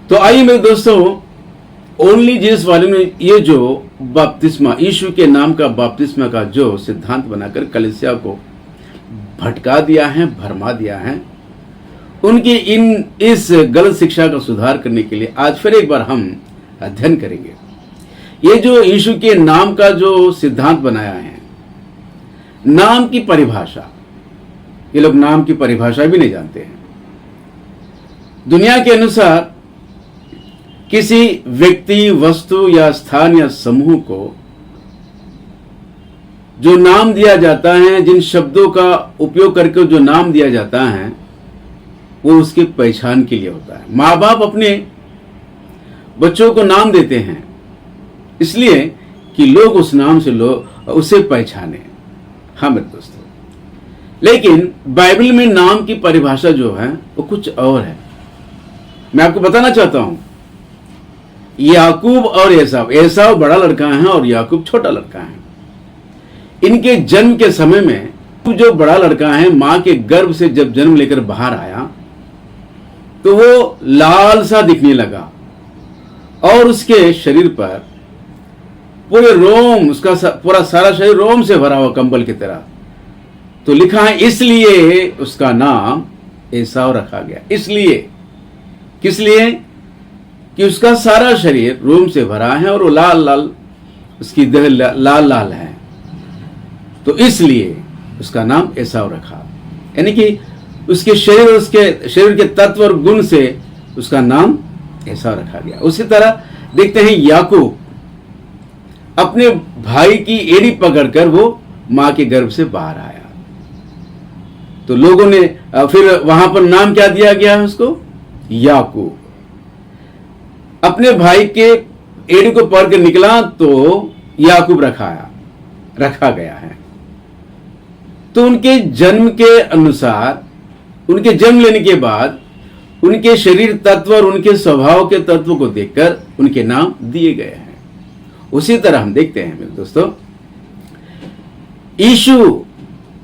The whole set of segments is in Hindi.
तो आइए मेरे दोस्तों, ओनली जीसस वाले ने ये जो बपतिस्मा, यीशु के नाम का बपतिस्मा का जो सिद्धांत बनाकर कलीसिया को भटका दिया है, भरमा दिया है, उनकी इस गलत शिक्षा का सुधार करने के लिए आज फिर एक बार हम अध्ययन करेंगे। ये जो यीशु के नाम का जो सिद्धांत बनाया है, नाम की परिभाषा, ये लोग नाम की परिभाषा भी नहीं जानते हैं। दुनिया के अनुसार किसी व्यक्ति, वस्तु या स्थान या समूह को जो नाम दिया जाता है, जिन शब्दों का उपयोग करके जो नाम दिया जाता है, वो उसकी पहचान के लिए होता है। माँ बाप अपने बच्चों को नाम देते हैं इसलिए कि लोग उस नाम से उसे पहचाने। हाँ मेरे दोस्तों, लेकिन बाइबल में नाम की परिभाषा जो है वो कुछ और है। मैं आपको बताना चाहता हूं, याकूब और एसाव बड़ा लड़का है और याकूब छोटा लड़का है। इनके जन्म के समय में जो बड़ा लड़का है, मां के गर्भ से जब जन्म लेकर बाहर आया तो वो लाल सा दिखने लगा और उसके शरीर पर पूरे रोम, उसका पूरा सारा शरीर रोम से भरा हुआ कंबल की तरह। तो लिखा है इसलिए उसका नाम एसाव रखा गया। इसलिए, किस लिए? कि उसका सारा शरीर रोम से भरा है और वो लाल लाल, उसकी देह लाल लाल है, तो इसलिए उसका नाम एसाव रखा। यानी कि उसके शरीर, उसके शरीर के तत्व और गुण से उसका नाम एसाव रखा गया। उसी तरह देखते हैं याकूब अपने भाई की एड़ी पकड़कर वो मां के गर्भ से बाहर आया, तो लोगों ने फिर वहां पर नाम क्या दिया गया है उसको? याकूब। अपने भाई के एड़ी को पकड़ कर निकला तो याकूब रखा गया है। तो उनके जन्म के अनुसार, उनके जन्म लेने के बाद उनके शरीर तत्व और उनके स्वभाव के तत्व को देखकर उनके नाम दिए गए हैं। उसी तरह हम देखते हैं मेरे दोस्तों, यीशु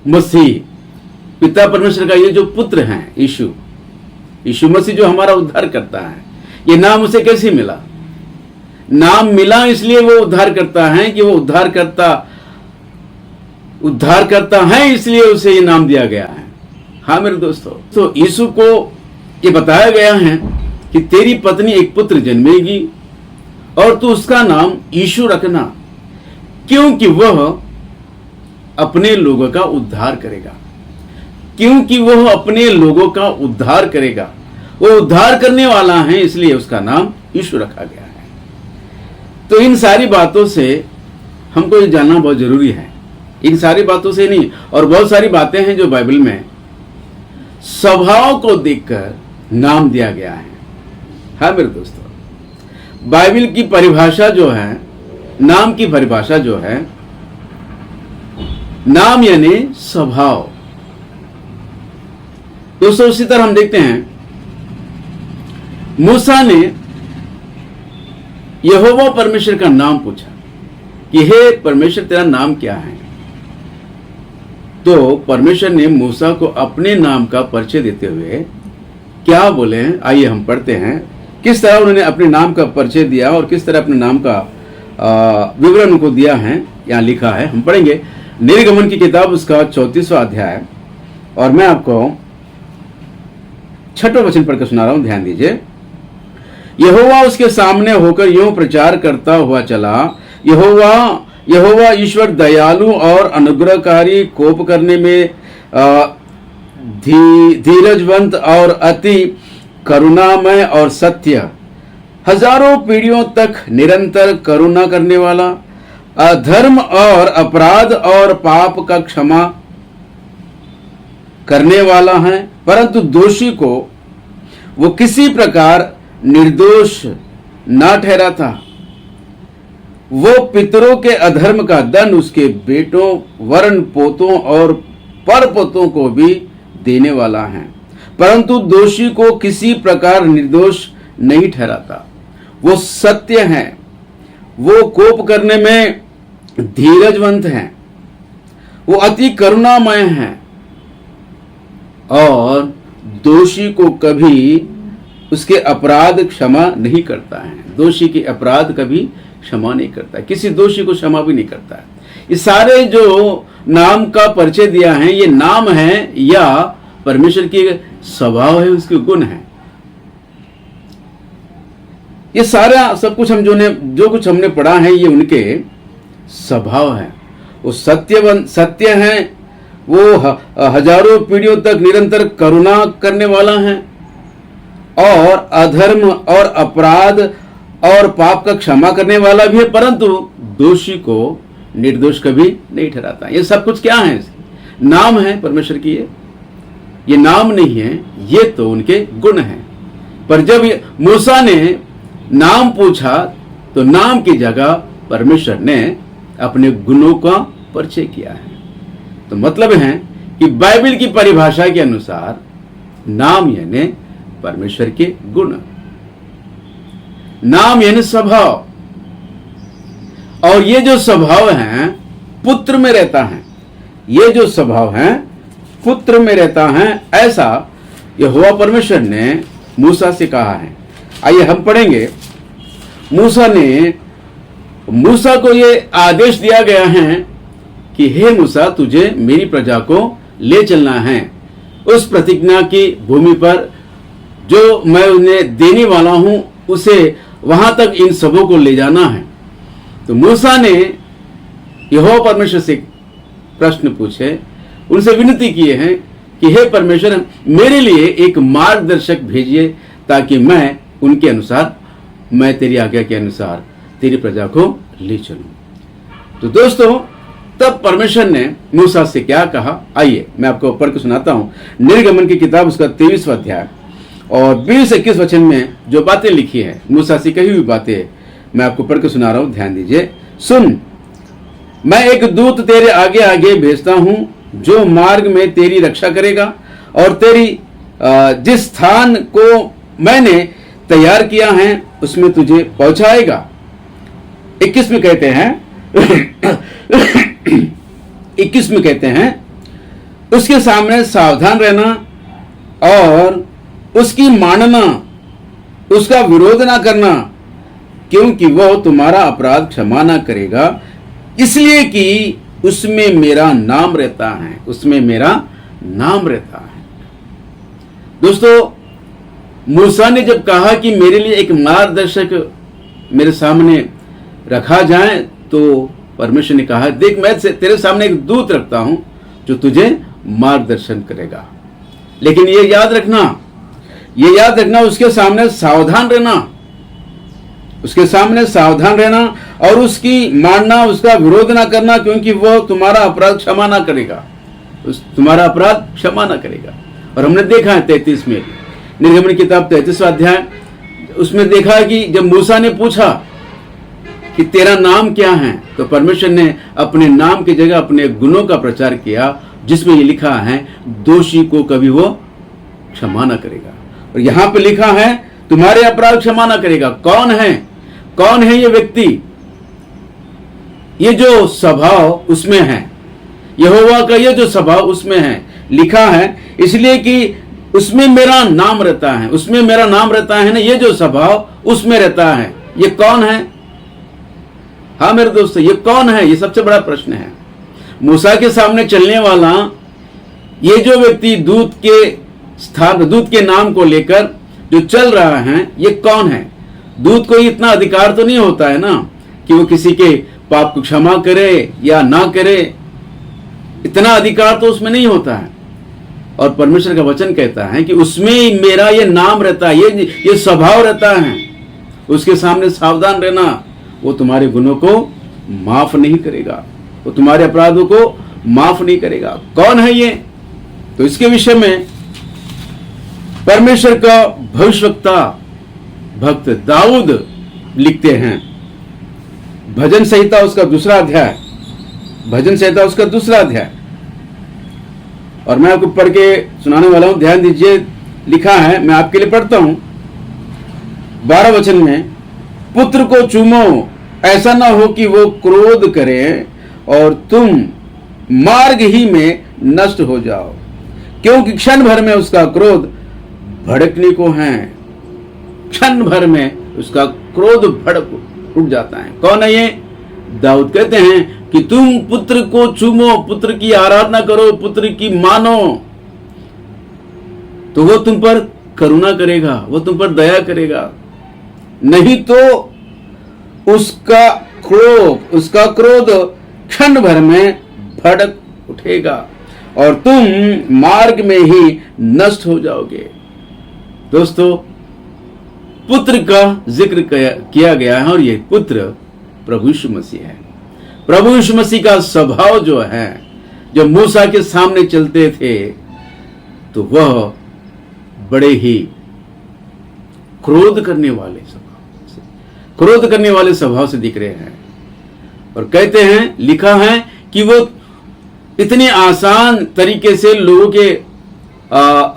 मसीह, पिता परमेश्वर का ये जो पुत्र हैं, यीशु मसीह जो हमारा उद्धार करता है, ये नाम उसे कैसे मिला? नाम मिला इसलिए वो उद्धार करता है कि वो उद्धार करता है, इसलिए उसे ये नाम दिया गया है। हाँ मेरे दोस्तों, तो यीशु को ये बताया गया है कि तेरी पत्नी एक पुत्र जन्मेगी और तू उसका नाम यीशु रखना, क्योंकि वह अपने लोगों का उद्धार करेगा। क्योंकि वह अपने लोगों का उद्धार करेगा, वो उद्धार करने वाला है, इसलिए उसका नाम यीशु रखा गया है। तो इन सारी बातों से हमको ये जानना बहुत जरूरी है। इन सारी बातों से नहीं, और बहुत सारी बातें हैं जो बाइबल में स्वभाव को देखकर नाम दिया गया है। हाँ मेरे दोस्तों, बाइबल की परिभाषा जो है, नाम की परिभाषा जो है, नाम यानी स्वभाव। दोस्तों उसी तरह हम देखते हैं, मूसा ने यहोवा परमेश्वर का नाम पूछा कि हे परमेश्वर तेरा नाम क्या है? तो परमेश्वर ने मूसा को अपने नाम का परिचय देते हुए क्या बोले हैं, आइए हम पढ़ते हैं। किस तरह उन्होंने अपने नाम का परिचय दिया और किस तरह अपने नाम का विवरण उनको दिया है, यहां लिखा है। हम पढ़ेंगे निर्गमन की किताब, उसका 34वां अध्याय, और मैं आपको 6वां वचन पढ़कर सुना रहा हूं, ध्यान दीजिए। यहोवा उसके सामने होकर यूं प्रचार करता हुआ चला, यहोवा ईश्वर दयालु और अनुग्रहकारी, कोप करने में धीरजवंत और अति करुणामय और सत्य, हजारों पीढ़ियों तक निरंतर करुणा करने वाला, अधर्म और अपराध और पाप का क्षमा करने वाला है, परंतु दोषी को वो किसी प्रकार निर्दोष ना ठहराता। वो पितरों के अधर्म का दंड उसके बेटों, वर्ण पोतों और परपोतों को भी देने वाला है, परंतु दोषी को किसी प्रकार निर्दोष नहीं ठहराता। वो सत्य है, वो कोप करने में धीरजवंत है, वो अति करुणामय है और दोषी को कभी उसके अपराध क्षमा नहीं करता है। दोषी के अपराध कभी क्षमा नहीं करता है, किसी दोषी को क्षमा भी नहीं करता है। ये सारे जो नाम का परिचय दिया है, ये नाम है या परमेश्वर की स्वभाव है, उसके गुण है। ये सारा सब कुछ हम जो कुछ हमने पढ़ा है, ये उनके स्वभाव है। वो सत्य है, वो हजारों पीढ़ियों तक निरंतर करुणा करने वाला है, और अधर्म और अपराध और पाप का क्षमा करने वाला भी है, परंतु दोषी को निर्दोष कभी नहीं ठहराता। ये सब कुछ क्या है? नाम है परमेश्वर की। ये नाम नहीं है, ये तो उनके गुण हैं। पर जब मूसा ने नाम पूछा तो नाम की जगह परमेश्वर ने अपने गुणों का परिचय किया है। तो मतलब है कि बाइबल की परिभाषा के अनुसार नाम यानी परमेश्वर के गुण, नाम यानी स्वभाव, और ये जो स्वभाव है पुत्र में रहता है। ये जो स्वभाव है पुत्र में रहता है, ऐसा यहोवा परमेश्वर ने मूसा से कहा है। आइए हम पढ़ेंगे। मूसा को ये आदेश दिया गया है कि हे मूसा, तुझे मेरी प्रजा को ले चलना है उस प्रतिज्ञा की भूमि पर जो मैं उन्हें देने वाला हूं, उसे वहां तक इन सबों को ले जाना है। तो मूसा ने यहोवा परमेश्वर से प्रश्न पूछे, उनसे विनती किए हैं कि हे परमेश्वर, मेरे लिए एक मार्गदर्शक भेजिए ताकि मैं उनके अनुसार, मैं तेरी आज्ञा के अनुसार तेरी प्रजा को ले चलूं। तो दोस्तों, तब परमेश्वर ने मूसा से क्या कहा, आइए मैं आपको पढ़ के सुनाता हूं। निर्गमन की किताब उसका 23वां अध्याय और 20-21 वचन में जो बातें लिखी है, मूसा से कही हुई बातें मैं आपको पढ़ के सुना रहा हूं, ध्यान दीजिए। सुन, मैं एक दूत तेरे आगे आगे भेजता हूं जो मार्ग में तेरी रक्षा करेगा और तेरी जिस स्थान को मैंने तैयार किया है उसमें तुझे पहुंचाएगा। 21 में कहते हैं 21 में कहते हैं, उसके सामने सावधान रहना और उसकी मानना, उसका विरोध ना करना, क्योंकि वह तुम्हारा अपराध क्षमा ना करेगा, इसलिए कि उसमें मेरा नाम रहता है। उसमें मेरा नाम रहता है। दोस्तों, मूसा ने जब कहा कि मेरे लिए एक मार्गदर्शक मेरे सामने रखा जाए, तो परमेश्वर ने कहा, देख मैं तेरे सामने एक दूत रखता हूं जो तुझे मार्गदर्शन करेगा। लेकिन ये याद रखना उसके सामने सावधान रहना, उसके सामने सावधान रहना और उसकी मानना, उसका विरोध ना करना, क्योंकि वो तुम्हारा अपराध क्षमा ना करेगा, तुम्हारा अपराध क्षमा ना करेगा। और हमने देखा है 33 में, निर्गमन की किताब 33वां अध्याय, उसमें देखा है कि जब मूसा ने पूछा कि तेरा नाम क्या है, तो परमेश्वर ने अपने नाम की जगह अपने गुणों का प्रचार किया, जिसमें ये लिखा है दोषी को कभी वो क्षमा ना करेगा। और यहां पे लिखा है तुम्हारे अपराध क्षमा ना करेगा। कौन है ये व्यक्ति? ये जो स्वभाव उसमें है, यहोवा का ये जो स्वभाव उसमें है, लिखा है इसलिए कि उसमें मेरा नाम रहता है। उसमें मेरा नाम रहता है ना, ये जो स्वभाव उसमें रहता है। ये कौन है? हाँ मेरे दोस्तों, ये कौन है? ये सबसे बड़ा प्रश्न है। मूसा के सामने चलने वाला ये जो व्यक्ति दूत के नाम को लेकर जो चल रहा है, ये कौन है? दूत को इतना अधिकार तो नहीं होता है ना कि वो किसी के पाप को क्षमा करे या ना करे, इतना अधिकार तो उसमें नहीं होता है। और परमेश्वर का वचन कहता है कि उसमें मेरा ये नाम रहता है, ये स्वभाव रहता है। उसके सामने सावधान रहना, वो तुम्हारे गुनों को माफ नहीं करेगा, वो तुम्हारे अपराधों को माफ नहीं करेगा। कौन है ये? तो इसके विषय में परमेश्वर का भविष्यवक्ता भक्त दाऊद लिखते हैं। भजन संहिता उसका दूसरा अध्याय, और मैं आपको पढ़ के सुनाने वाला हूं, ध्यान दीजिए। लिखा है, मैं आपके लिए पढ़ता हूं 12 वचन में, पुत्र को चूमो, ऐसा ना हो कि वो क्रोध करे और तुम मार्ग ही में नष्ट हो जाओ, क्योंकि क्षण भर में उसका क्रोध भड़कने को है क्षण भर में उसका क्रोध भड़क उठ जाता है। कौन है ये? दाऊद कहते हैं कि तुम पुत्र को चूमो, पुत्र की आराधना करो, पुत्र की मानो, तो वो तुम पर करुणा करेगा, वो तुम पर दया करेगा, नहीं तो उसका क्रोध क्षण भर में भड़क उठेगा और तुम मार्ग में ही नष्ट हो जाओगे। दोस्तों, पुत्र का जिक्र किया गया है और ये पुत्र प्रभु यीशु मसीह है। प्रभु यीशु मसीह का स्वभाव जो है, जब मूसा के सामने चलते थे तो वह बड़े ही क्रोध करने वाले स्वभाव से दिख रहे हैं। और कहते हैं, लिखा है कि वो इतने आसान तरीके से लोगों के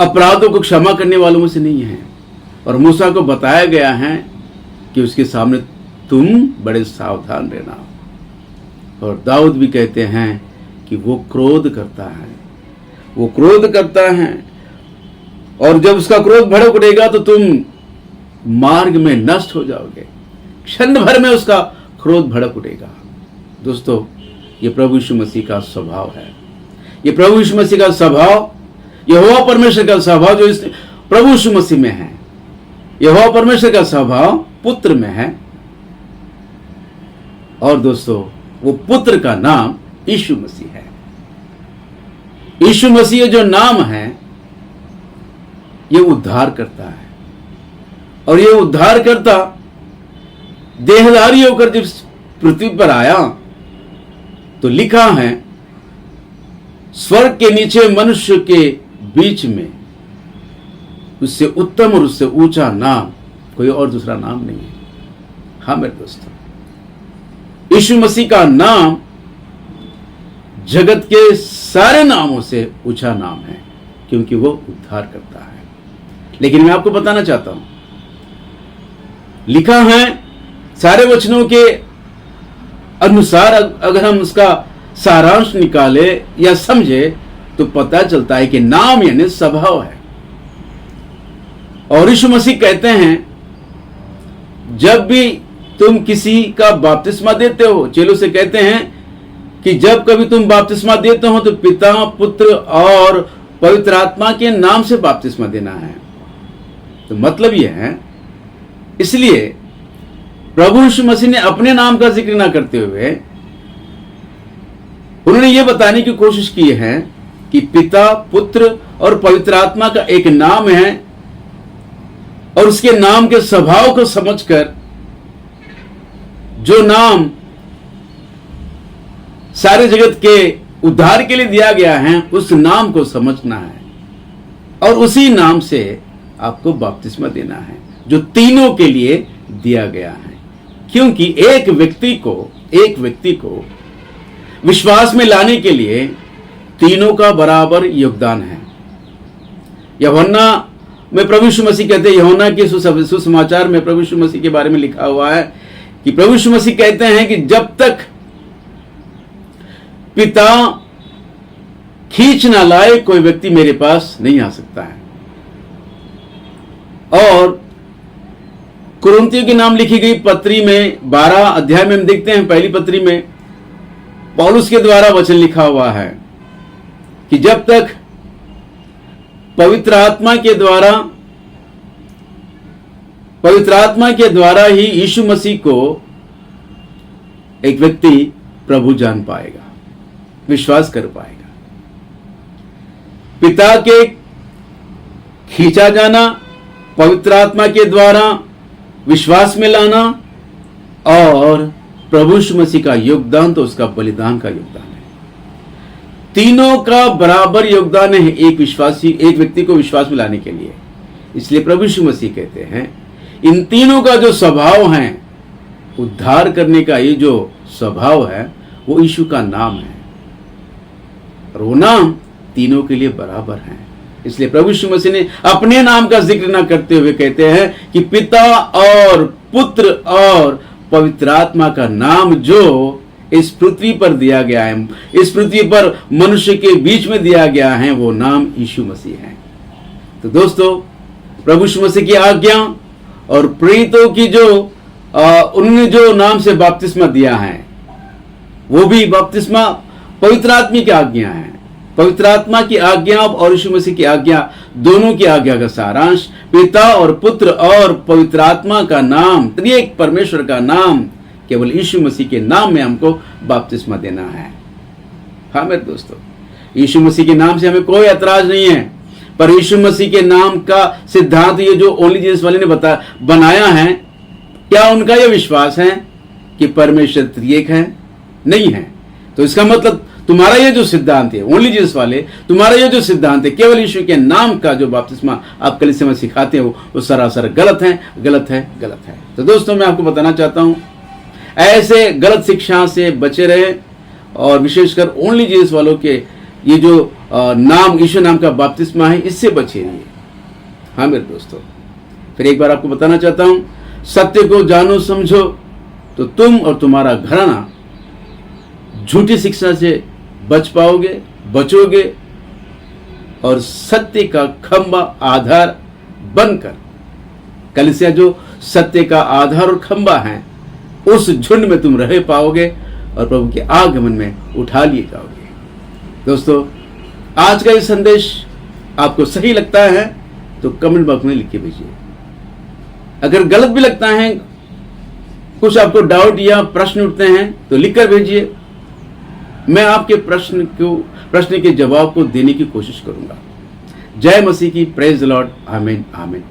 अपराधों को क्षमा करने वालों में से नहीं है। और मूसा को बताया गया है कि उसके सामने तुम बड़े सावधान रहना। और दाऊद भी कहते हैं कि वो क्रोध करता है, और जब उसका क्रोध भड़क उठेगा तो तुम मार्ग में नष्ट हो जाओगे। क्षण भर में उसका क्रोध भड़क उठेगा। दोस्तों, ये प्रभु यीशु मसीह का स्वभाव है। ये प्रभु यीशु मसीह का स्वभाव, यहोवा परमेश्वर का स्वभाव जो इस प्रभु यीशु मसीह में है। यहोवा परमेश्वर का स्वभाव पुत्र में है। और दोस्तों, वो पुत्र का नाम यीशु मसीह है। यीशु मसीह जो नाम है, ये उद्धार करता है। और ये उद्धार करता देहधारी होकर जब पृथ्वी पर आया तो लिखा है, स्वर्ग के नीचे मनुष्य के बीच में उससे उत्तम और उससे ऊंचा नाम कोई और दूसरा नाम नहीं है। हाँ मेरे दोस्तों, यीशु मसीह का नाम जगत के सारे नामों से ऊंचा नाम है, क्योंकि वो उद्धार करता है। लेकिन मैं आपको बताना चाहता हूं, लिखा है सारे वचनों के अनुसार अगर हम उसका सारांश निकाले या समझे तो पता चलता है कि नाम यानी स्वभाव है। और यीशु मसीह कहते हैं, जब भी तुम किसी का बपतिस्मा देते हो, चेलों से कहते हैं कि जब कभी तुम बपतिस्मा देते हो तो पिता, पुत्र और पवित्र आत्मा के नाम से बपतिस्मा देना है। तो मतलब यह है, इसलिए प्रभु यीशु मसीह ने अपने नाम का जिक्र ना करते हुए उन्होंने यह बताने की कोशिश की है कि पिता, पुत्र और पवित्र आत्मा का एक नाम है, और उसके नाम के स्वभाव को समझकर जो नाम सारे जगत के उद्धार के लिए दिया गया है, उस नाम को समझना है और उसी नाम से आपको बपतिस्मा देना है, जो तीनों के लिए दिया गया है। क्योंकि एक व्यक्ति को विश्वास में लाने के लिए तीनों का बराबर योगदान है। यूहन्ना में प्रभु यीशु मसीह कहते हैं, यूहन्ना के सुसमाचार में प्रभु यीशु मसीह के बारे में लिखा हुआ है कि प्रभु यीशु मसीह कहते हैं कि जब तक पिता खींच ना लाए कोई व्यक्ति मेरे पास नहीं आ सकता है। और कुरिन्थियों के नाम लिखी गई पत्री में 12 अध्याय में हम देखते हैं, पहली पत्री में पौलुस के द्वारा वचन लिखा हुआ है कि जब तक पवित्र आत्मा के द्वारा ही यीशु मसीह को एक व्यक्ति प्रभु जान पाएगा, विश्वास कर पाएगा। पिता के खींचा जाना, पवित्र आत्मा के द्वारा विश्वास में लाना और प्रभु यीशु मसीह का योगदान तो उसका बलिदान का योगदान है। तीनों का बराबर योगदान है एक व्यक्ति को विश्वास में लाने के लिए। इसलिए प्रभु यीशु मसीह कहते हैं, इन तीनों का जो स्वभाव है, उद्धार करने का ये जो स्वभाव है, वो यीशु का नाम है और वो नाम तीनों के लिए बराबर है। इसलिए प्रभु यीशु मसीह ने अपने नाम का जिक्र ना करते हुए कहते हैं कि पिता और पुत्र और पवित्र आत्मा का नाम जो इस पृथ्वी पर दिया गया है, इस पृथ्वी पर मनुष्य के बीच में दिया गया है, वो नाम यीशु मसीह है। तो दोस्तों, प्रभु यीशु मसीह की आज्ञा और प्रेरितों की जो उन्होंने जो नाम से बपतिस्मा दिया है, वो भी बपतिस्मा पवित्र आत्मा की आज्ञा है। पवित्र आत्मा की आज्ञा और यीशु मसीह की आज्ञा, दोनों की आज्ञा का सारांश, पिता और पुत्र और पवित्र आत्मा का नाम, त्रिएक परमेश्वर का नाम, केवल यीशु मसीह के नाम में हमको बपतिस्मा देना है। हाँ मेरे दोस्तों, यीशु मसीह के नाम से हमें कोई ऐतराज नहीं है, पर यीशु मसीह के नाम का सिद्धांत ये जो ओनली जीसस वाले ने बनाया है, क्या उनका यह विश्वास है कि परमेश्वर त्रिएक है? नहीं है। तो इसका मतलब तुम्हारा ये जो सिद्धांत है ओनली जीसस वाले, तुम्हारा ये जो सिद्धांत है केवल यीशु के नाम का जो बपतिस्मा आप कलीसिया में सिखाते हो, वो सरासर गलत है, गलत है, गलत है। तो दोस्तों, मैं आपको बताना चाहता हूं, ऐसे गलत शिक्षा से बचे रहे और विशेषकर ओनली जीसस वालों के ये जो नाम, यीशु नाम का बपतिस्मा है, इससे बचे रहिए। हाँ मेरे दोस्तों, फिर एक बार आपको बताना चाहता हूं, सत्य को जानो समझो तो तुम और तुम्हारा घराना झूठी शिक्षा से बच पाओगे, बचोगे और सत्य का खंभा आधार बनकर, कलीसिया जो सत्य का आधार और खंभा है, उस झुंड में तुम रह पाओगे और प्रभु के आगमन में उठा लिए जाओगे। दोस्तों, आज का ये संदेश आपको सही लगता है तो कमेंट बॉक्स में लिख के भेजिए। अगर गलत भी लगता है, कुछ आपको डाउट या प्रश्न उठते हैं, तो लिखकर भेजिए। मैं आपके प्रश्न के जवाब को देने की कोशिश करूंगा। जय मसीह की, प्रेज द लॉर्ड, आमीन, आमीन।